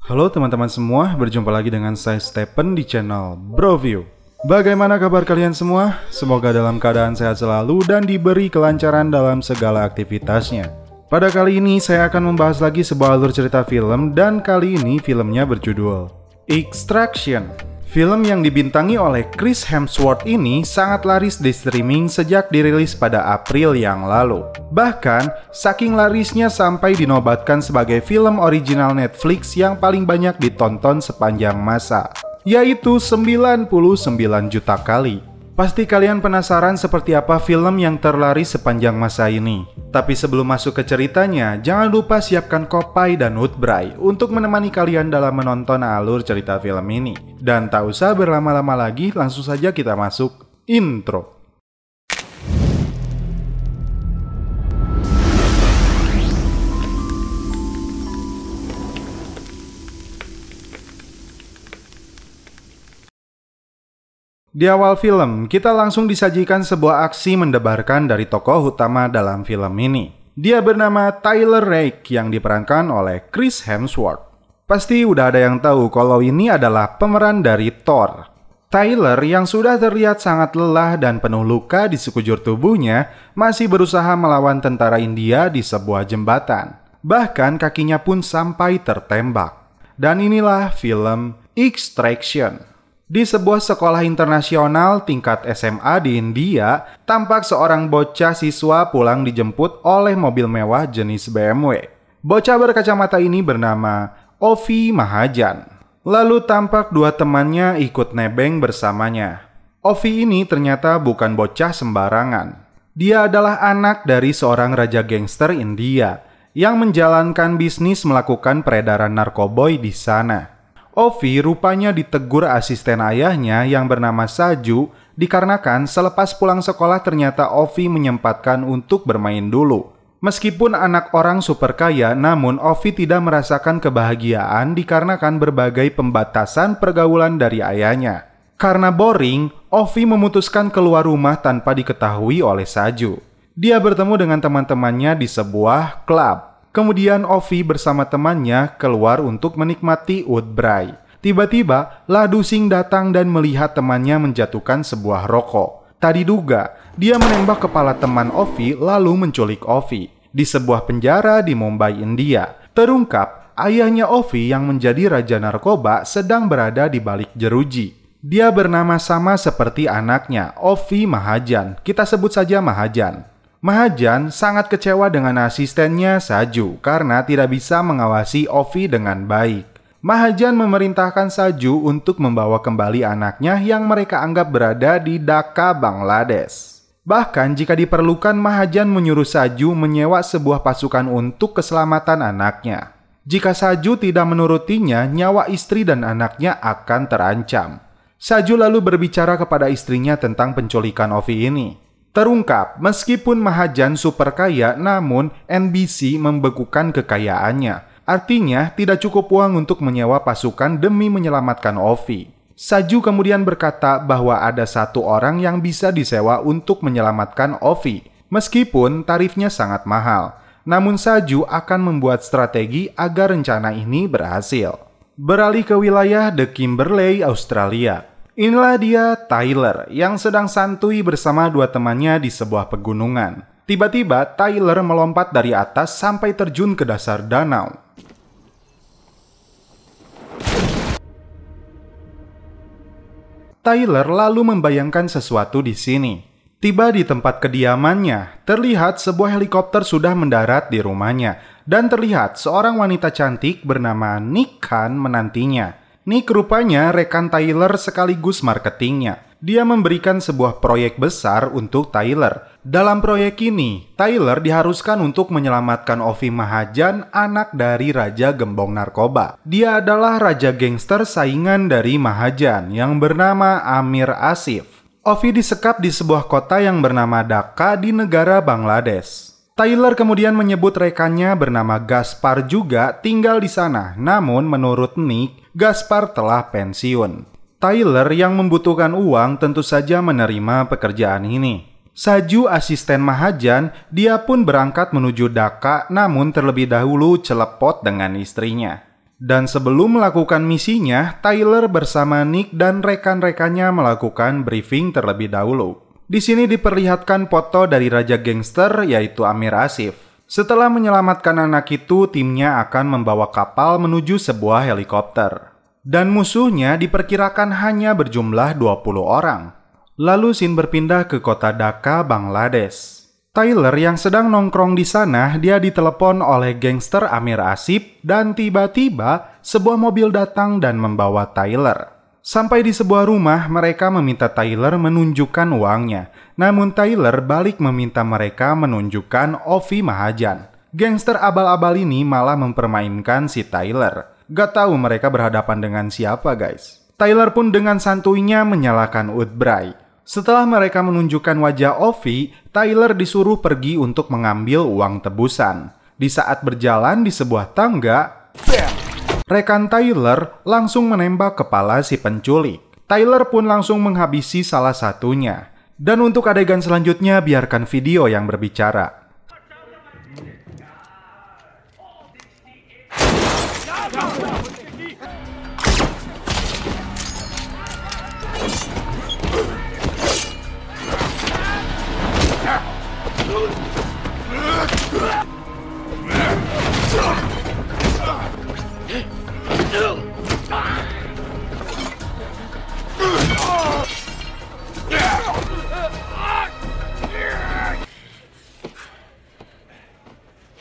Halo teman-teman semua, berjumpa lagi dengan saya Stephen di channel Broview. Bagaimana kabar kalian semua? Semoga dalam keadaan sehat selalu dan diberi kelancaran dalam segala aktivitasnya. Pada kali ini saya akan membahas lagi sebuah alur cerita film, dan kali ini filmnya berjudul Extraction. Film yang dibintangi oleh Chris Hemsworth ini sangat laris di streaming sejak dirilis pada April yang lalu. Bahkan, saking larisnya sampai dinobatkan sebagai film original Netflix yang paling banyak ditonton sepanjang masa, yaitu 99 juta kali. Pasti kalian penasaran seperti apa film yang terlaris sepanjang masa ini. Tapi sebelum masuk ke ceritanya, jangan lupa siapkan kopai dan woodbray untuk menemani kalian dalam menonton alur cerita film ini. Dan tak usah berlama-lama lagi, langsung saja kita masuk intro. Di awal film, kita langsung disajikan sebuah aksi mendebarkan dari tokoh utama dalam film ini. Dia bernama Tyler Rake yang diperankan oleh Chris Hemsworth. Pasti udah ada yang tahu kalau ini adalah pemeran dari Thor. Tyler yang sudah terlihat sangat lelah dan penuh luka di sekujur tubuhnya masih berusaha melawan tentara India di sebuah jembatan. Bahkan kakinya pun sampai tertembak. Dan inilah film Extraction. Di sebuah sekolah internasional tingkat SMA di India, tampak seorang bocah siswa pulang dijemput oleh mobil mewah jenis BMW. Bocah berkacamata ini bernama Ovi Mahajan. Lalu tampak dua temannya ikut nebeng bersamanya. Ovi ini ternyata bukan bocah sembarangan. Dia adalah anak dari seorang raja gangster India yang menjalankan bisnis melakukan peredaran narkoboy di sana. Ovi rupanya ditegur asisten ayahnya yang bernama Saju dikarenakan selepas pulang sekolah ternyata Ovi menyempatkan untuk bermain dulu. Meskipun anak orang super kaya, namun Ovi tidak merasakan kebahagiaan dikarenakan berbagai pembatasan pergaulan dari ayahnya. Karena boring, Ovi memutuskan keluar rumah tanpa diketahui oleh Saju. Dia bertemu dengan teman-temannya di sebuah klub. Kemudian Ovi bersama temannya keluar untuk menikmati woodbray. Tiba-tiba, Ladu Singh datang dan melihat temannya menjatuhkan sebuah rokok. Tak diduga, dia menembak kepala teman Ovi lalu menculik Ovi. Di sebuah penjara di Mumbai, India, terungkap ayahnya Ovi yang menjadi raja narkoba sedang berada di balik jeruji. Dia bernama sama seperti anaknya, Ovi Mahajan. Kita sebut saja Mahajan. Mahajan sangat kecewa dengan asistennya Saju karena tidak bisa mengawasi Ovi dengan baik. Mahajan memerintahkan Saju untuk membawa kembali anaknya yang mereka anggap berada di Dhaka, Bangladesh. Bahkan jika diperlukan, Mahajan menyuruh Saju menyewa sebuah pasukan untuk keselamatan anaknya. Jika Saju tidak menurutinya, nyawa istri dan anaknya akan terancam. Saju lalu berbicara kepada istrinya tentang penculikan Ovi ini. Terungkap, meskipun Mahajan super kaya, namun NBC membekukan kekayaannya. Artinya, tidak cukup uang untuk menyewa pasukan demi menyelamatkan Ovi. Saju kemudian berkata bahwa ada satu orang yang bisa disewa untuk menyelamatkan Ovi, meskipun tarifnya sangat mahal. Namun Saju akan membuat strategi agar rencana ini berhasil. Beralih ke wilayah The Kimberley, Australia. Inilah dia Tyler yang sedang santuy bersama dua temannya di sebuah pegunungan. Tiba-tiba Tyler melompat dari atas sampai terjun ke dasar danau. Tyler lalu membayangkan sesuatu di sini. Tiba di tempat kediamannya, terlihat sebuah helikopter sudah mendarat di rumahnya dan terlihat seorang wanita cantik bernama Nick Khan menantinya. Nick rupanya rekan Tyler sekaligus marketingnya. Dia memberikan sebuah proyek besar untuk Tyler. Dalam proyek ini, Tyler diharuskan untuk menyelamatkan Ovi Mahajan, anak dari Raja Gembong Narkoba. Dia adalah raja gangster saingan dari Mahajan yang bernama Amir Asif. Ovi disekap di sebuah kota yang bernama Dhaka di negara Bangladesh. Tyler kemudian menyebut rekannya bernama Gaspar juga tinggal di sana. Namun menurut Nick, Gaspar telah pensiun. Tyler yang membutuhkan uang tentu saja menerima pekerjaan ini. Saju asisten Mahajan, dia pun berangkat menuju Dhaka namun terlebih dahulu celepot dengan istrinya. Dan sebelum melakukan misinya, Tyler bersama Nick dan rekan-rekannya melakukan briefing terlebih dahulu. Di sini diperlihatkan foto dari raja gangster yaitu Amir Asif. Setelah menyelamatkan anak itu, timnya akan membawa kapal menuju sebuah helikopter. Dan musuhnya diperkirakan hanya berjumlah 20 orang. Lalu scene berpindah ke kota Dhaka, Bangladesh. Tyler yang sedang nongkrong di sana, dia ditelepon oleh gangster Amir Asif dan tiba-tiba sebuah mobil datang dan membawa Tyler. Sampai di sebuah rumah, mereka meminta Tyler menunjukkan uangnya. Namun Tyler balik meminta mereka menunjukkan Ovi Mahajan. Gangster abal-abal ini malah mempermainkan si Tyler. Gak tahu mereka berhadapan dengan siapa guys. Tyler pun dengan santuinya menyalakan Woodbray. Setelah mereka menunjukkan wajah Ovi, Tyler disuruh pergi untuk mengambil uang tebusan. Di saat berjalan di sebuah tangga, bam! Rekan Tyler langsung menembak kepala si penculik. Tyler pun langsung menghabisi salah satunya. Dan untuk adegan selanjutnya, biarkan video yang berbicara.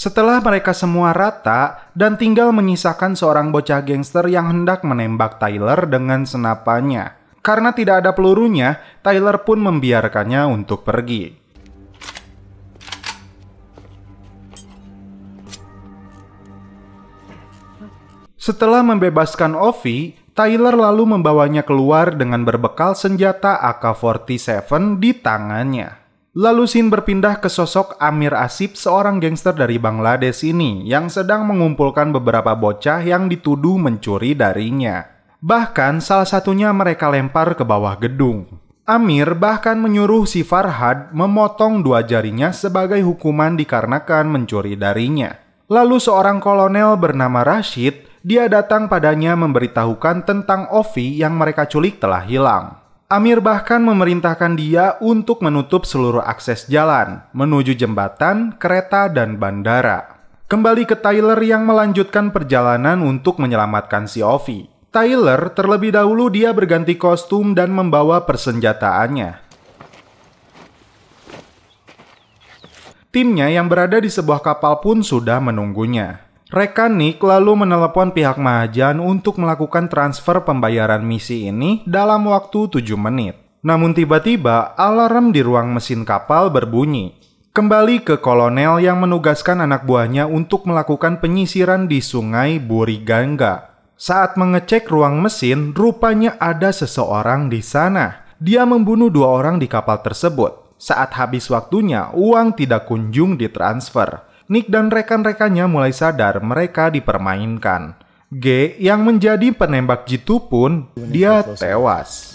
Setelah mereka semua rata dan tinggal menyisakan seorang bocah gangster yang hendak menembak Tyler dengan senapannya. Karena tidak ada pelurunya, Tyler pun membiarkannya untuk pergi. Setelah membebaskan Ovi, Tyler lalu membawanya keluar dengan berbekal senjata AK-47 di tangannya. Lalu scene berpindah ke sosok Amir Asif, seorang gangster dari Bangladesh ini yang sedang mengumpulkan beberapa bocah yang dituduh mencuri darinya. Bahkan salah satunya mereka lempar ke bawah gedung. Amir bahkan menyuruh si Farhad memotong 2 jarinya sebagai hukuman dikarenakan mencuri darinya. Lalu seorang kolonel bernama Rashid, dia datang padanya memberitahukan tentang Ovi yang mereka culik telah hilang. Amir bahkan memerintahkan dia untuk menutup seluruh akses jalan, menuju jembatan, kereta, dan bandara. Kembali ke Tyler yang melanjutkan perjalanan untuk menyelamatkan si Ovi. Tyler terlebih dahulu dia berganti kostum dan membawa persenjataannya. Timnya yang berada di sebuah kapal pun sudah menunggunya. Rekan Nick lalu menelepon pihak Mahajan untuk melakukan transfer pembayaran misi ini dalam waktu 7 menit. Namun tiba-tiba alarm di ruang mesin kapal berbunyi. Kembali ke kolonel yang menugaskan anak buahnya untuk melakukan penyisiran di sungai Buriganga. Saat mengecek ruang mesin, rupanya ada seseorang di sana. Dia membunuh 2 orang di kapal tersebut. Saat habis waktunya, uang tidak kunjung ditransfer. Nick dan rekan-rekannya mulai sadar mereka dipermainkan. G yang menjadi penembak jitu pun, dia tewas.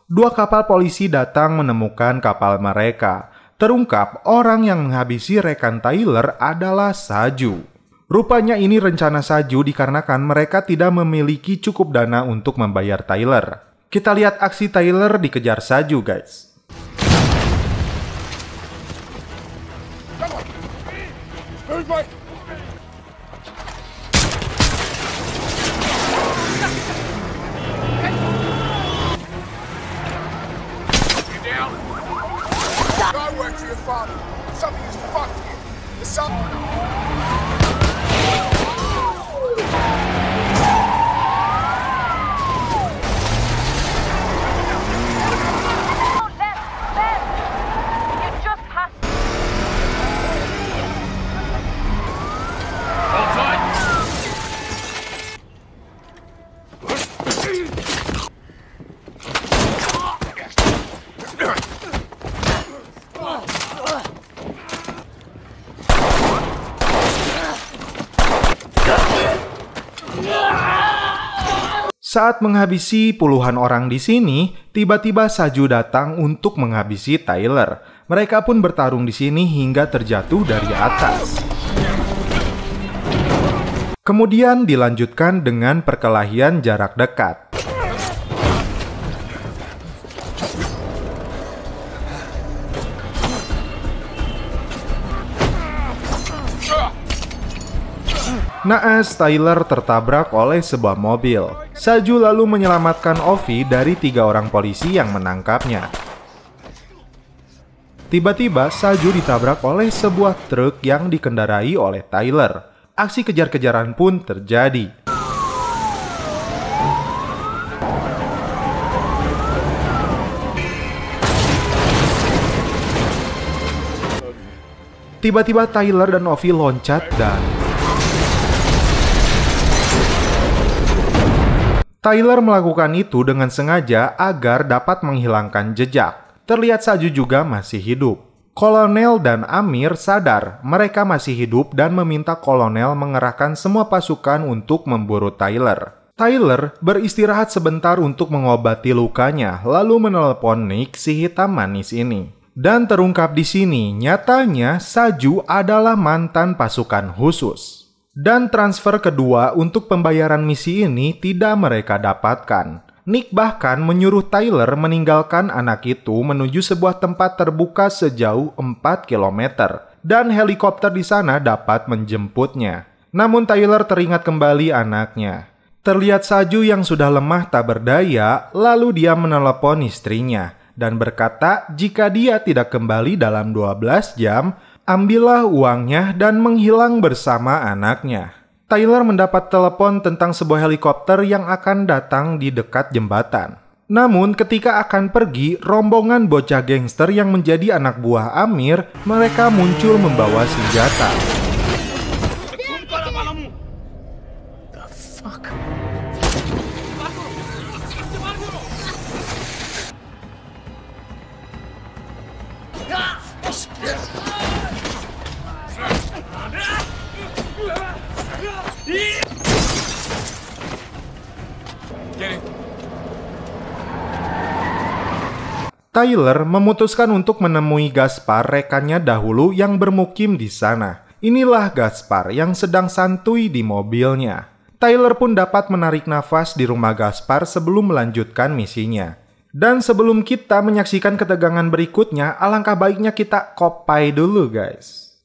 2 kapal polisi datang menemukan kapal mereka. Terungkap orang yang menghabisi rekan Tyler adalah Saju. Rupanya ini rencana Saju dikarenakan mereka tidak memiliki cukup dana untuk membayar Tyler. Kita lihat aksi Tyler dikejar Saju guys. Saat menghabisi puluhan orang di sini, tiba-tiba Saju datang untuk menghabisi Tyler. Mereka pun bertarung di sini hingga terjatuh dari atas. Kemudian dilanjutkan dengan perkelahian jarak dekat. Naas Tyler tertabrak oleh sebuah mobil. Saju lalu menyelamatkan Ovi dari 3 orang polisi yang menangkapnya. Tiba-tiba Saju ditabrak oleh sebuah truk yang dikendarai oleh Tyler. Aksi kejar-kejaran pun terjadi. Tiba-tiba Tyler dan Ovi loncat dan Tyler melakukan itu dengan sengaja agar dapat menghilangkan jejak. Terlihat Saju juga masih hidup. Kolonel dan Amir sadar mereka masih hidup dan meminta Kolonel mengerahkan semua pasukan untuk memburu Tyler. Tyler beristirahat sebentar untuk mengobati lukanya, lalu menelepon Nick si hitam manis ini. Dan terungkap di sini, nyatanya Saju adalah mantan pasukan khusus. Dan transfer kedua untuk pembayaran misi ini tidak mereka dapatkan. Nick bahkan menyuruh Tyler meninggalkan anak itu menuju sebuah tempat terbuka sejauh 4 km. Dan helikopter di sana dapat menjemputnya. Namun Tyler teringat kembali anaknya. Terlihat Saju yang sudah lemah tak berdaya, lalu dia menelepon istrinya. Dan berkata jika dia tidak kembali dalam 12 jam, ambillah uangnya dan menghilang bersama anaknya. Tyler mendapat telepon tentang sebuah helikopter yang akan datang di dekat jembatan. Namun ketika akan pergi, rombongan bocah gangster yang menjadi anak buah Amir, mereka muncul membawa senjata. Tyler memutuskan untuk menemui Gaspar, rekannya dahulu yang bermukim di sana. Inilah Gaspar yang sedang santuy di mobilnya. Tyler pun dapat menarik nafas di rumah Gaspar sebelum melanjutkan misinya. Dan sebelum kita menyaksikan ketegangan berikutnya, alangkah baiknya kita kopai dulu guys.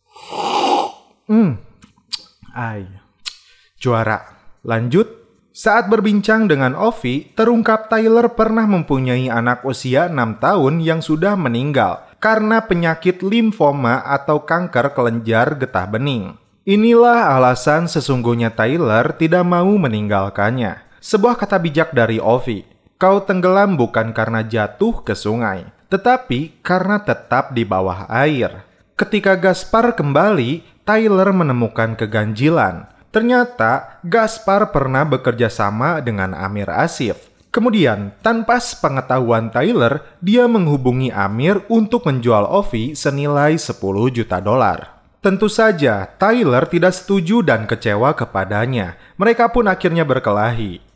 Juara. Lanjut. Saat berbincang dengan Ovi, terungkap Tyler pernah mempunyai anak usia 6 tahun yang sudah meninggal karena penyakit limfoma atau kanker kelenjar getah bening. Inilah alasan sesungguhnya Tyler tidak mau meninggalkannya. Sebuah kata bijak dari Ovi, kau tenggelam bukan karena jatuh ke sungai, tetapi karena tetap di bawah air. Ketika Gaspar kembali, Tyler menemukan keganjilan. Ternyata, Gaspar pernah bekerja sama dengan Amir Asif. Kemudian, tanpa sepengetahuan Tyler, dia menghubungi Amir untuk menjual Ovi senilai 10 juta dolar. Tentu saja, Tyler tidak setuju dan kecewa kepadanya. Mereka pun akhirnya berkelahi.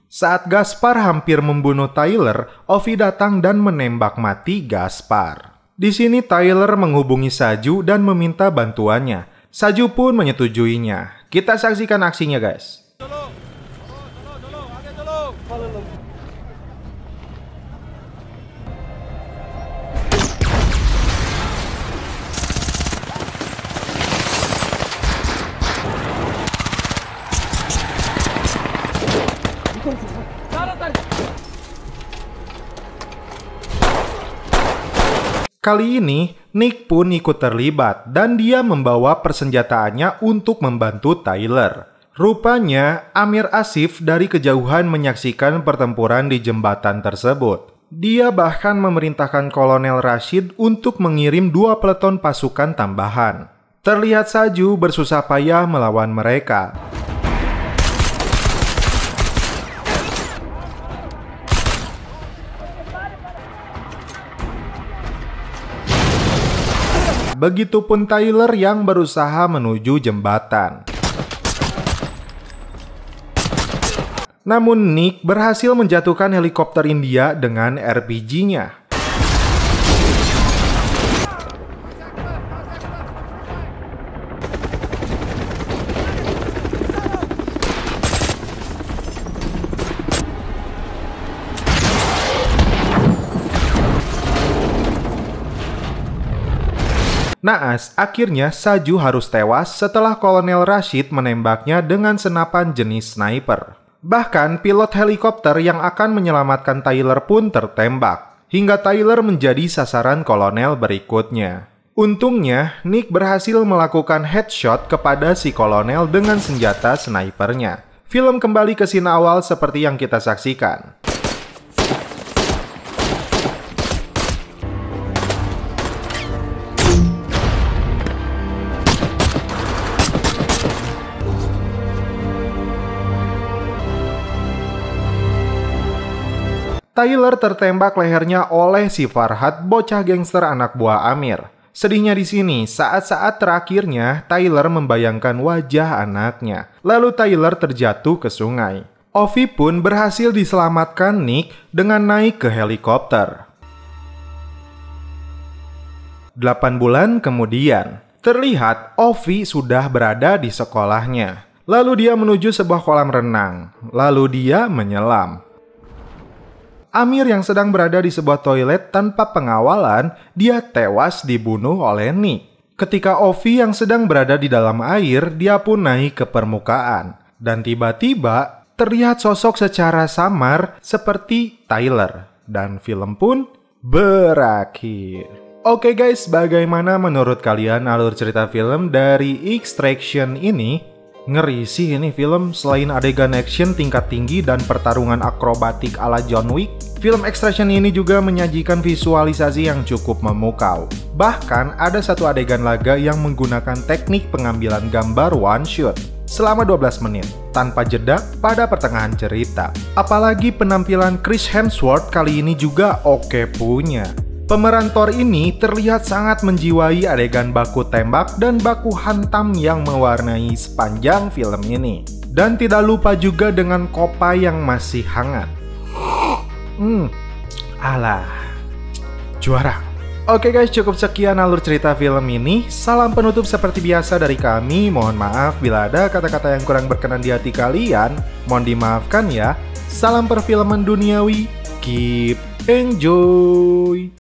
Saat Gaspar hampir membunuh Tyler, Ovi datang dan menembak mati Gaspar. Di sini Tyler menghubungi Saju dan meminta bantuannya. Saju pun menyetujuinya. Kita saksikan aksinya guys. Kali ini, Nick pun ikut terlibat dan dia membawa persenjataannya untuk membantu Tyler. Rupanya, Amir Asif dari kejauhan menyaksikan pertempuran di jembatan tersebut. Dia bahkan memerintahkan Kolonel Rashid untuk mengirim 2 peleton pasukan tambahan. Terlihat Saju bersusah payah melawan mereka. begitupun Tyler yang berusaha menuju jembatan. Namun Nick berhasil menjatuhkan helikopter India dengan RPG-nya. Naas akhirnya Saju harus tewas setelah Kolonel Rashid menembaknya dengan senapan jenis sniper. Bahkan pilot helikopter yang akan menyelamatkan Tyler pun tertembak, hingga Tyler menjadi sasaran kolonel berikutnya. Untungnya, Nick berhasil melakukan headshot kepada si kolonel dengan senjata snipernya. Film kembali ke scene awal seperti yang kita saksikan. Tyler tertembak lehernya oleh si Farhad, bocah gangster anak buah Amir. Sedihnya di sini, saat-saat terakhirnya Tyler membayangkan wajah anaknya. Lalu Tyler terjatuh ke sungai. Ovi pun berhasil diselamatkan Nick dengan naik ke helikopter. 8 bulan kemudian, terlihat Ovi sudah berada di sekolahnya. Lalu dia menuju sebuah kolam renang. Lalu dia menyelam. Amir yang sedang berada di sebuah toilet tanpa pengawalan, dia tewas dibunuh oleh Nick. Ketika Ovi yang sedang berada di dalam air, dia pun naik ke permukaan. Dan tiba-tiba, terlihat sosok secara samar seperti Tyler. Dan film pun berakhir. Oke guys, bagaimana menurut kalian alur cerita film dari Extraction ini? Ngeri sih ini film, selain adegan action tingkat tinggi dan pertarungan akrobatik ala John Wick, film Extraction ini juga menyajikan visualisasi yang cukup memukau. Bahkan ada satu adegan laga yang menggunakan teknik pengambilan gambar one shot selama 12 menit, tanpa jeda pada pertengahan cerita. Apalagi penampilan Chris Hemsworth kali ini juga oke punya. Pemeran Thor ini terlihat sangat menjiwai adegan baku tembak dan baku hantam yang mewarnai sepanjang film ini. Dan tidak lupa juga dengan kopa yang masih hangat. Alah, juara. Oke guys, cukup sekian alur cerita film ini. Salam penutup seperti biasa dari kami. Mohon maaf bila ada kata-kata yang kurang berkenan di hati kalian. Mohon dimaafkan ya. Salam perfilman duniawi. Keep enjoy.